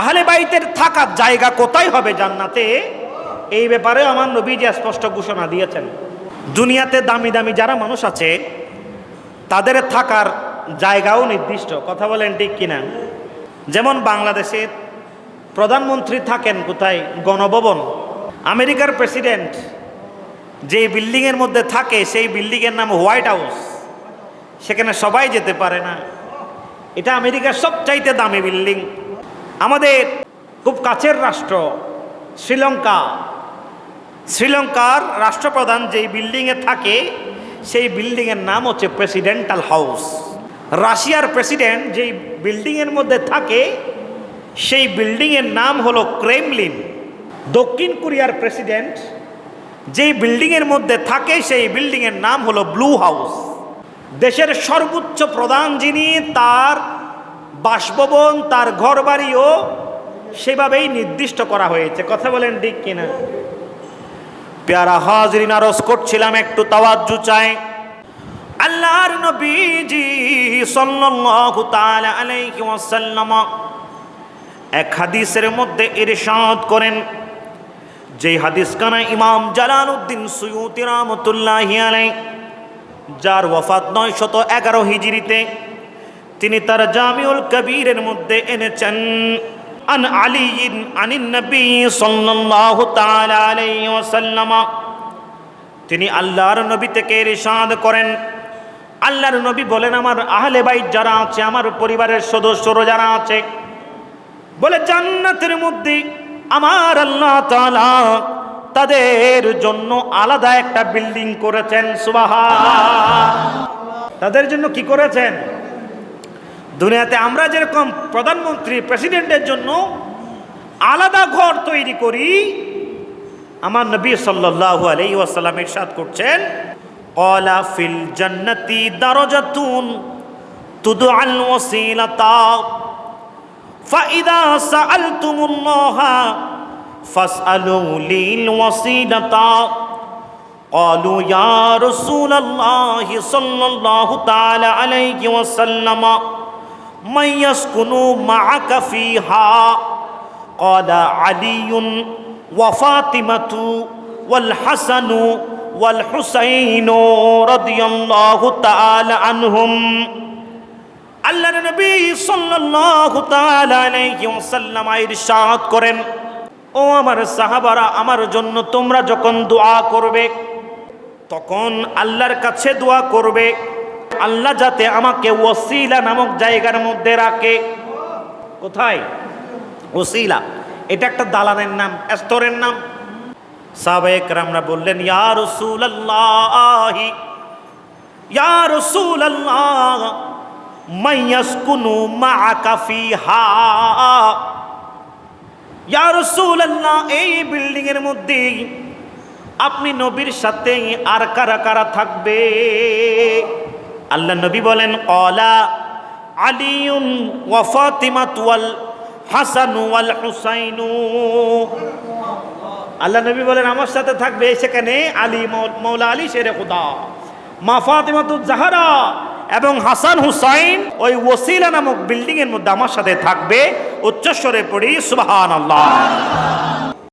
আহলে বাইতের থাকার জায়গা কোথায় হবে জান্নাতে, এই ব্যাপারে আমার নবীজি স্পষ্ট ঘোষণা দিয়েছেন। দুনিয়াতে দামি দামি যারা মানুষ আছে তাদের থাকার জায়গাও নির্দিষ্ট, কথা বলেন ঠিক কিনা? যেমন বাংলাদেশের প্রধানমন্ত্রী থাকেন কোথায়? গণভবন। আমেরিকার প্রেসিডেন্ট যে বিল্ডিংয়ের মধ্যে থাকে সেই বিল্ডিংয়ের নাম হোয়াইট হাউস, সেখানে সবাই যেতে পারে না। এটা আমেরিকার সবচাইতে দামি বিল্ডিং। আমাদের খুব কাছের রাষ্ট্র শ্রীলঙ্কা, শ্রীলঙ্কার রাষ্ট্রপ্রধান যেই বিল্ডিংয়ে থাকে সেই বিল্ডিংয়ের নাম হচ্ছে প্রেসিডেন্টাল হাউস। রাশিয়ার প্রেসিডেন্ট যেই বিল্ডিংয়ের মধ্যে থাকে সেই বিল্ডিংয়ের নাম হলো ক্রেমলিন। দক্ষিণ কোরিয়ার প্রেসিডেন্ট যেই বিল্ডিংয়ের মধ্যে থাকে সেই বিল্ডিংয়ের নাম হলো ব্লু হাউস। দেশের সর্বোচ্চ প্রধান যিনি, তার বাসভবন, তার ঘরবাড়িও সেভাবেই নির্দিষ্ট করা হয়েছে, কথা বলেন ঠিক কিনা? প্যারা হাজরিন, আরজ করছিলাম একটু তাওয়াজ্জু চাই। আল্লাহর নবীজি সাল্লাল্লাহু তাআলা আলাইহি ওয়াসাল্লাম এক হাদিসের মধ্যে ইরশাদ করেন, যেই হাদিসখানা ইমাম জালালউদ্দিন সুয়ুতি রাহমাতুল্লাহি আলাইহি, যার ওয়াফাত 911 হিজরিতে, তিনি তার জামিউল কবিরের মধ্যে এনেছেন। আন আলিয়িন আনিন নবী সাল্লাল্লাহু তাআলা আলাইহি ওয়াসাল্লাম, তিনি আল্লাহর নবী থেকে ইরশাদ করেন, আল্লাহর নবী বলেন, আমার আহলে বাইত যারা আছে, আমার পরিবারের সদস্যরা যারা আছে, বলে জান্নাতের মধ্যে আমার আল্লাহ তাআলা তাদের জন্য আলাদা একটা বিল্ডিং করেছেন। সুবহান। তাদের জন্য কি করেছেন? দুনিয়াতে আমরা যেরকম প্রধানমন্ত্রী প্রেসিডেন্টের জন্য আলাদা ঘর তৈরি করি, আমার নবী সাল্লাল্লাহু আলাইহি ওয়াসাল্লাম ইরশাদ করছেন, ক্বালা ফিল জান্নাতি দারাজাতুন তুদআল ওয়াসিলাতা ফাইদা সাআলতুমুল্লাহা ফাসআলু লিল ওয়াসিলাতা ক্বালু ইয়া রাসূলুল্লাহি সাল্লাল্লাহু তাআলা আলাইহি ওয়াসাল্লাম মান ইয়াসকুনু মাআকা ফিহা ক্বালা আলিয়ুন ওয়া ফাতিমাতু ওয়াল হাসানু ওয়াল হুসাইনু রাদিয়াল্লাহু তাআলা আনহুম। আল্লাহর নবী সাল্লাল্লাহু তাআলা আলাইহি ওয়াসাল্লাম ইরশাদ করেন, ও আমার সাহাবারা, আমার জন্য তোমরা যখন দোয়া করবে তখন আল্লাহর কাছে দোয়া করবে আল্লাহ যাতে আমাকে ওসিলা নামক জায়গার মধ্যে রাখে। কোথায়? ওসিলা, এটা একটা দালানের নাম, স্তরের নাম। সাহাবায়ে কেরামরা বললেন, ইয়া রাসূলুল্লাহ, ইয়া রাসূলুল্লাহ, মান ইয়াসকুনু মাআকা ফিহা, ইয়া রাসূলুল্লাহ, এই বিল্ডিং এর মধ্যে আপনি নবীর সাথে আর কারা কারা থাকবে? আল্লাহ নবী বলেন, ক্বালা আলিয়ুন ওয়া ফাতিমাতু ওয়াল হাসানু ওয়াল হুসাইনু। আল্লাহ নবী বলেন, আমার সাথে থাকবে সেখানে আলী, মৌলা আলী শেরে খুদা, মা ফাতিমাতুজ জাহরা এবং হাসান হুসাইন ওই ওসিলা নামক বিল্ডিং এর মধ্যে আমার সাথে থাকবে। উচ্চস্বরে পড়ি সুবহানাল্লাহ।